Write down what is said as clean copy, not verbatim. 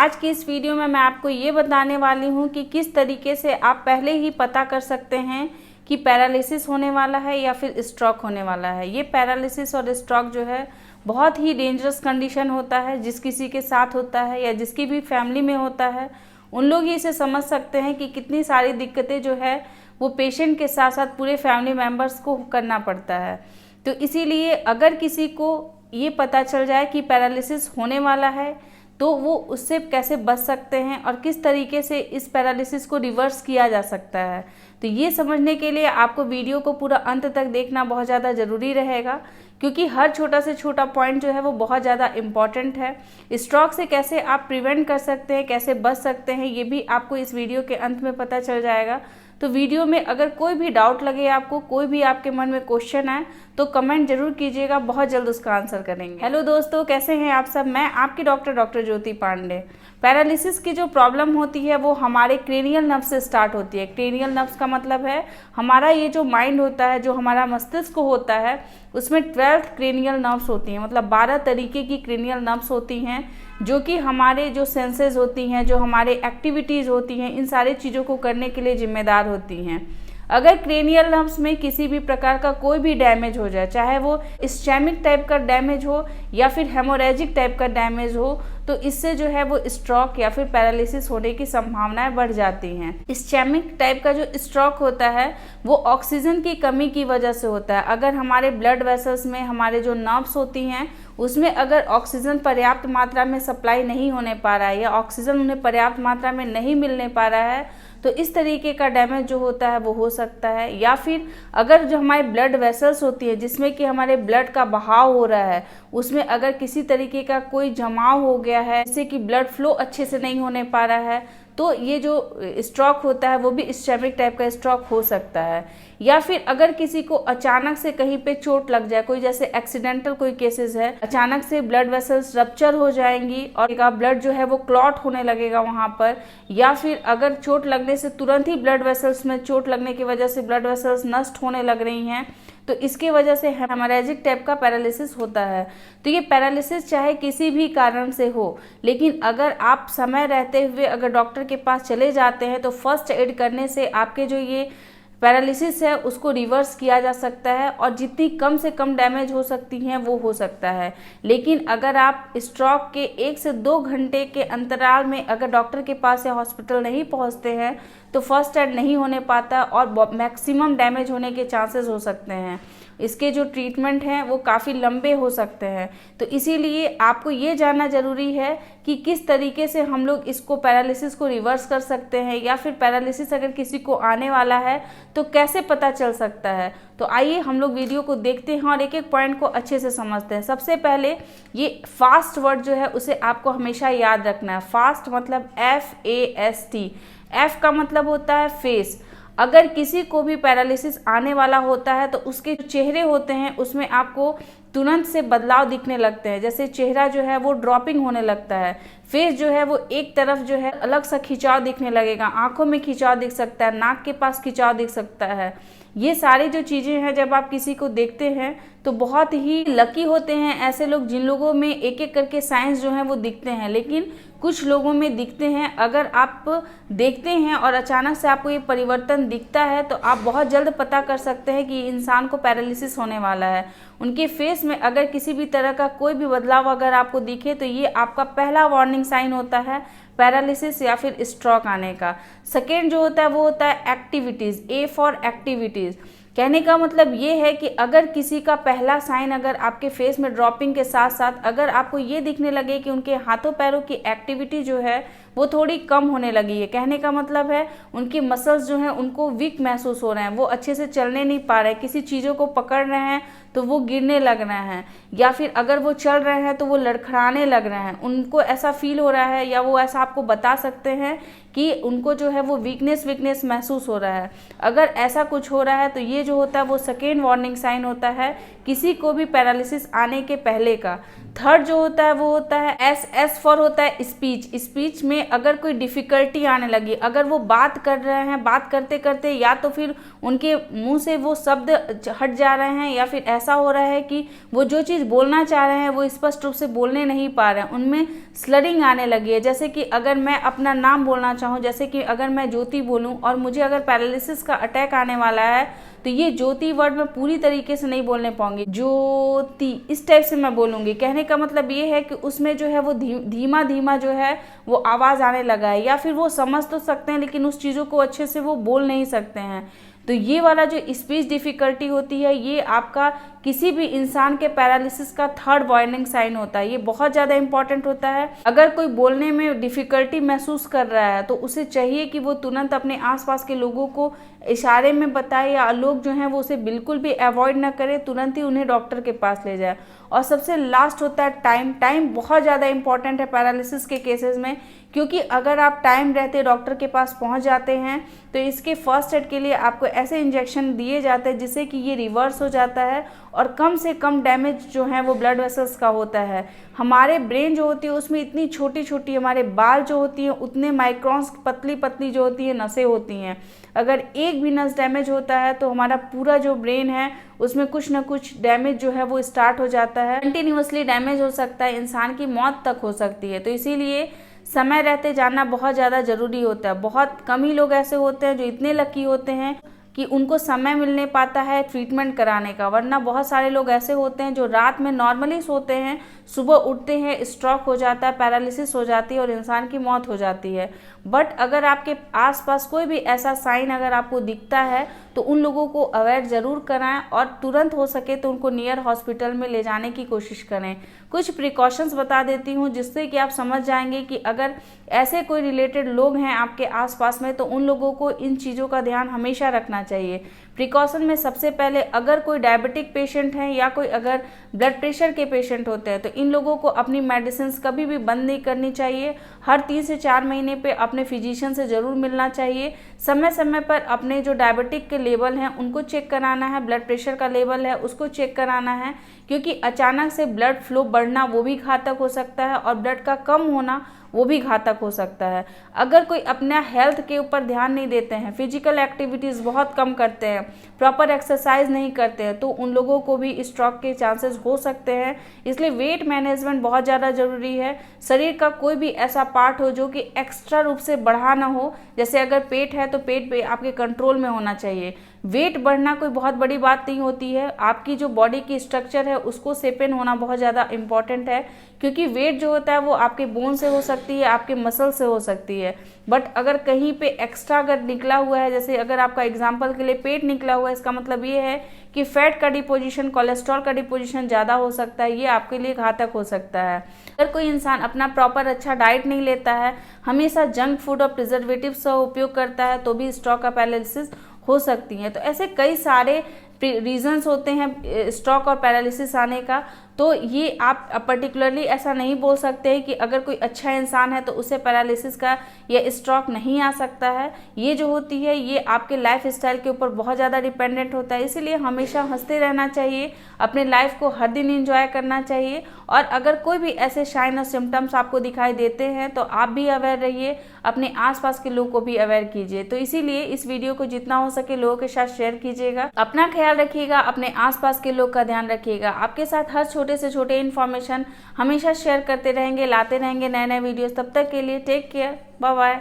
आज की इस वीडियो में मैं आपको ये बताने वाली हूँ कि किस तरीके से आप पहले ही पता कर सकते हैं कि पैरालिसिस होने वाला है या फिर स्ट्रोक होने वाला है। ये पैरालिसिस और स्ट्रोक जो है बहुत ही डेंजरस कंडीशन होता है। जिस किसी के साथ होता है या जिसकी भी फैमिली में होता है, उन लोग ही इसे समझ सकते हैं कि कितनी सारी दिक्कतें जो है वो पेशेंट के साथ साथ पूरे फैमिली मेम्बर्स को करना पड़ता है। तो इसीलिए अगर किसी को ये पता चल जाए कि पैरालिसिस होने वाला है तो वो उससे कैसे बच सकते हैं और किस तरीके से इस पैरालिसिस को रिवर्स किया जा सकता है, तो ये समझने के लिए आपको वीडियो को पूरा अंत तक देखना बहुत ज़्यादा ज़रूरी रहेगा, क्योंकि हर छोटा से छोटा पॉइंट जो है वो बहुत ज़्यादा इम्पॉर्टेंट है। स्ट्रोक से कैसे आप प्रिवेंट कर सकते हैं, कैसे बच सकते हैं, ये भी आपको इस वीडियो के अंत में पता चल जाएगा। तो वीडियो में अगर कोई भी डाउट लगे, आपको कोई भी आपके मन में क्वेश्चन आए तो कमेंट जरूर कीजिएगा, बहुत जल्द उसका आंसर करेंगे। हेलो दोस्तों, कैसे हैं आप सब। मैं आपकी डॉक्टर ज्योति पांडे। पैरालिसिस की जो प्रॉब्लम होती है वो हमारे क्रेनियल नर्व से स्टार्ट होती है। क्रेनियल नर्व्स का मतलब है हमारा ये जो माइंड होता है, जो हमारा मस्तिष्क होता है, उसमें 12 क्रेनियल नर्व्स होती हैं। मतलब 12 तरीके की क्रेनियल नर्व्स होती हैं जो कि हमारे जो सेंसेस होती हैं, जो हमारे एक्टिविटीज़ होती हैं, इन सारी चीज़ों को करने के लिए जिम्मेदार होती हैं। अगर क्रेनियल नर्व्स में किसी भी प्रकार का कोई भी डैमेज हो जाए, चाहे वो इस्चेमिक टाइप का डैमेज हो या फिर हेमोरेजिक टाइप का डैमेज हो, तो इससे जो है वो स्ट्रोक या फिर पैरालिसिस होने की संभावनाएं बढ़ जाती हैं। इस्चेमिक टाइप का जो स्ट्रोक होता है वो ऑक्सीजन की कमी की वजह से होता है। अगर हमारे ब्लड वेसल्स में हमारे जो नर्व्स होती हैं उसमें अगर ऑक्सीजन पर्याप्त मात्रा में सप्लाई नहीं होने पा रहा है या ऑक्सीजन उन्हें पर्याप्त मात्रा में नहीं मिलने पा रहा है, तो इस तरीके का डैमेज जो होता है वो हो सकता है। या फिर अगर जो हमारे ब्लड वेसल्स होती है जिसमें कि हमारे ब्लड का बहाव हो रहा है, उसमें अगर किसी तरीके का कोई जमाव हो गया है जिससे कि ब्लड फ्लो अच्छे से नहीं होने पा रहा है, तो ये जो स्ट्रोक होता है वो भी इस्चेमिक टाइप का स्ट्रोक हो सकता है। या फिर अगर किसी को अचानक से कहीं पे चोट लग जाए, कोई जैसे एक्सीडेंटल कोई केसेस है, अचानक से ब्लड वेसल्स रप्चर हो जाएंगी और ब्लड जो है वो क्लॉट होने लगेगा वहां पर। या फिर अगर चोट लगने से तुरंत ही ब्लड वेसल्स में चोट लगने की वजह से ब्लड वेसल्स नष्ट होने लग रही हैं, तो इसके वजह से हेमोरेजिक टाइप का पैरालिसिस होता है। तो ये पैरालिसिस चाहे किसी भी कारण से हो, लेकिन अगर आप समय रहते हुए अगर डॉक्टर के पास चले जाते हैं तो फर्स्ट एड करने से आपके जो ये पैरालिसिस है उसको रिवर्स किया जा सकता है और जितनी कम से कम डैमेज हो सकती हैं वो हो सकता है। लेकिन अगर आप स्ट्रोक के 1 से 2 घंटे के अंतराल में अगर डॉक्टर के पास या हॉस्पिटल नहीं पहुंचते हैं तो फर्स्ट एड नहीं होने पाता और मैक्सिमम डैमेज होने के चांसेस हो सकते हैं। इसके जो ट्रीटमेंट हैं वो काफ़ी लंबे हो सकते हैं। तो इसीलिए आपको ये जानना ज़रूरी है कि किस तरीके से हम लोग इसको पैरालिसिस को रिवर्स कर सकते हैं, या फिर पैरालिसिस अगर किसी को आने वाला है तो कैसे पता चल सकता है। तो आइए हम लोग वीडियो को देखते हैं और एक एक पॉइंट को अच्छे से समझते हैं। सबसे पहले ये फास्ट वर्ड जो है उसे आपको हमेशा याद रखना है। फास्ट मतलब FAST। F का मतलब होता है फेस। अगर किसी को भी पैरालिसिस आने वाला होता है तो उसके जो चेहरे होते हैं उसमें आपको तुरंत से बदलाव दिखने लगते हैं। जैसे चेहरा जो है वो ड्रॉपिंग होने लगता है, फेस जो है वो एक तरफ जो है अलग सा खिंचाव दिखने लगेगा, आंखों में खिंचाव दिख सकता है, नाक के पास खिंचाव दिख सकता है। ये सारी जो चीज़ें हैं जब आप किसी को देखते हैं तो बहुत ही लकी होते हैं ऐसे लोग जिन लोगों में एक एक करके साइंस जो हैं वो दिखते हैं, लेकिन कुछ लोगों में दिखते हैं। अगर आप देखते हैं और अचानक से आपको ये परिवर्तन दिखता है तो आप बहुत जल्द पता कर सकते हैं कि इंसान को पैरालिसिस होने वाला है। उनके फेस में अगर किसी भी तरह का कोई भी बदलाव अगर आपको दिखे तो ये आपका पहला वार्निंग साइन होता है पैरालिसिस या फिर स्ट्रोक आने का। सेकेंड जो होता है वो होता है एक्टिविटीज़। A for activities. कहने का मतलब ये है कि अगर किसी का पहला साइन अगर आपके फेस में ड्रॉपिंग के साथ साथ अगर आपको ये दिखने लगे कि उनके हाथों पैरों की एक्टिविटी जो है वो थोड़ी कम होने लगी है, कहने का मतलब है उनकी मसल्स जो हैं उनको वीक महसूस हो रहे हैं, वो अच्छे से चलने नहीं पा रहे हैं, किसी चीज़ों को पकड़ रहे हैं तो वो गिरने लग रहे हैं, या फिर अगर वो चल रहे हैं तो वो लड़खड़ाने लग रहे हैं, उनको ऐसा फील हो रहा है या वो ऐसा आपको बता सकते हैं कि उनको जो है वो वीकनेस महसूस हो रहा है। अगर ऐसा कुछ हो रहा है तो ये जो होता है वो सेकेंड वार्निंग साइन होता है किसी को भी पैरालिसिस आने के पहले का। थर्ड जो होता है वो होता है S फॉर होता है स्पीच। स्पीच में अगर कोई डिफ़िकल्टी आने लगी, अगर वो बात कर रहे हैं, बात करते करते या तो फिर उनके मुंह से वो शब्द हट जा रहे हैं या फिर ऐसा ऐसा हो रहा है कि वो जो चीज़ बोलना चाह रहे हैं वो स्पष्ट रूप से बोलने नहीं पा रहे हैं, उनमें स्लरिंग आने लगी है। जैसे कि अगर मैं अपना नाम बोलना चाहूँ, जैसे कि अगर मैं ज्योति बोलूँ और मुझे अगर पैरालिसिस का अटैक आने वाला है तो ये ज्योति वर्ड मैं पूरी तरीके से नहीं बोलने पाऊंगी, ज्योति इस टाइप से मैं बोलूँगी। कहने का मतलब ये है कि उसमें जो है वो धीमा धीमा जो है वो आवाज़ आने लगा है, या फिर वो समझ तो सकते हैं लेकिन उस चीज़ों को अच्छे से वो बोल नहीं सकते हैं। तो ये वाला जो स्पीच डिफ़िकल्टी होती है ये आपका किसी भी इंसान के पैरालिसिस का थर्ड वार्निंग साइन होता है। ये बहुत ज़्यादा इंपॉर्टेंट होता है। अगर कोई बोलने में डिफ़िकल्टी महसूस कर रहा है तो उसे चाहिए कि वो तुरंत अपने आसपास के लोगों को इशारे में बताए, या लोग जो हैं वो उसे बिल्कुल भी अवॉइड ना करें, तुरंत ही उन्हें डॉक्टर के पास ले जाए। और सबसे लास्ट होता है टाइम। टाइम बहुत ज़्यादा इंपॉर्टेंट है पैरालिसिस के केसेस में, क्योंकि अगर आप टाइम रहते डॉक्टर के पास पहुंच जाते हैं तो इसके फर्स्ट एड के लिए आपको ऐसे इंजेक्शन दिए जाते हैं जिससे कि ये रिवर्स हो जाता है और कम से कम डैमेज जो है वो ब्लड वेसल्स का होता है। हमारे ब्रेन जो होती है उसमें इतनी छोटी छोटी, हमारे बाल जो होती हैं उतने माइक्रॉन्स पतली पतली जो होती हैं नसें होती हैं। अगर एक भी नस डैमेज होता है तो हमारा पूरा जो ब्रेन है उसमें कुछ ना कुछ डैमेज जो है वो स्टार्ट हो जाता है, कंटिन्यूअसली डैमेज हो सकता है, इंसान की मौत तक हो सकती है। तो इसीलिए समय रहते जानना बहुत ज़्यादा ज़रूरी होता है। बहुत कम ही लोग ऐसे होते हैं जो इतने लकी होते हैं कि उनको समय मिलने पाता है ट्रीटमेंट कराने का, वरना बहुत सारे लोग ऐसे होते हैं जो रात में नॉर्मली सोते हैं, सुबह उठते हैं स्ट्रोक हो जाता है, पैरालिसिस हो जाती है और इंसान की मौत हो जाती है। बट अगर आपके आसपास कोई भी ऐसा साइन अगर आपको दिखता है तो उन लोगों को अवेयर ज़रूर कराएं और तुरंत हो सके तो उनको नियर हॉस्पिटल में ले जाने की कोशिश करें। कुछ प्रिकॉशंस बता देती हूँ जिससे कि आप समझ जाएंगे कि अगर ऐसे कोई रिलेटेड लोग हैं आपके आसपास में तो उन लोगों को इन चीज़ों का ध्यान हमेशा रखना चाहिए। प्रिकॉशन में सबसे पहले अगर कोई डायबिटिक पेशेंट है या कोई अगर ब्लड प्रेशर के पेशेंट होते हैं तो इन लोगों को अपनी मेडिसिन कभी भी बंद नहीं करनी चाहिए। हर 3 से 4 महीने पे अपने फिजिशियन से ज़रूर मिलना चाहिए। समय समय पर अपने जो डायबिटिक के लेवल हैं उनको चेक कराना है, ब्लड प्रेशर का लेवल है उसको चेक कराना है, क्योंकि अचानक से ब्लड फ्लो बढ़ना वो भी घातक हो सकता है और ब्लड का कम होना वो भी घातक हो सकता है। अगर कोई अपना हेल्थ के ऊपर ध्यान नहीं देते हैं, फिजिकल एक्टिविटीज़ बहुत कम करते हैं, प्रॉपर एक्सरसाइज नहीं करते हैं, तो उन लोगों को भी स्ट्रोक के चांसेस हो सकते हैं। इसलिए वेट मैनेजमेंट बहुत ज़्यादा ज़रूरी है। शरीर का कोई भी ऐसा पार्ट हो जो कि एक्स्ट्रा रूप से बढ़ा ना हो, जैसे अगर पेट है तो पेट पे आपके कंट्रोल में होना चाहिए। वेट बढ़ना कोई बहुत बड़ी बात नहीं होती है, आपकी जो बॉडी की स्ट्रक्चर है उसको सेपेन होना बहुत ज़्यादा इंपॉर्टेंट है, क्योंकि वेट जो होता है वो आपके बोन से हो सकती है, आपके मसल से हो सकती है। बट अगर कहीं पे एक्स्ट्रा अगर निकला हुआ है, जैसे अगर आपका एग्जांपल के लिए पेट निकला हुआ है, इसका मतलब ये है कि फैट का डिपोजिशन, कोलेस्ट्रॉल का डिपोजिशन ज़्यादा हो सकता है, ये आपके लिए घातक हो सकता है। अगर कोई इंसान अपना प्रॉपर अच्छा डाइट नहीं लेता है, हमेशा जंक फूड और प्रिजर्वेटिव्स का उपयोग करता है, तो भी स्ट्रोक का पैरालिसिस हो सकती हैं। तो ऐसे कई सारे रीजंस होते हैं स्ट्रोक और पैरालिसिस आने का। तो ये आप पर्टिकुलरली ऐसा नहीं बोल सकते हैं कि अगर कोई अच्छा इंसान है तो उसे पैरालिसिस का या स्ट्रोक नहीं आ सकता है। ये जो होती है ये आपके लाइफ स्टाइल के ऊपर बहुत ज़्यादा डिपेंडेंट होता है, इसीलिए हमेशा हंसते रहना चाहिए, अपने लाइफ को हर दिन एंजॉय करना चाहिए। और अगर कोई भी ऐसे साइन और सिम्टम्स आपको दिखाई देते हैं तो आप भी अवेयर रहिए, अपने आसपास के लोगों को भी अवेयर कीजिए। तो इसीलिए इस वीडियो को जितना हो सके लोगों के साथ शेयर कीजिएगा। अपना ख्याल रखिएगा, अपने आसपास के लोग का ध्यान रखिएगा। आपके साथ हर छोटे से छोटे इन्फॉर्मेशन हमेशा शेयर करते रहेंगे, लाते रहेंगे नए नए वीडियोस। तब तक के लिए टेक केयर, बाय बाय।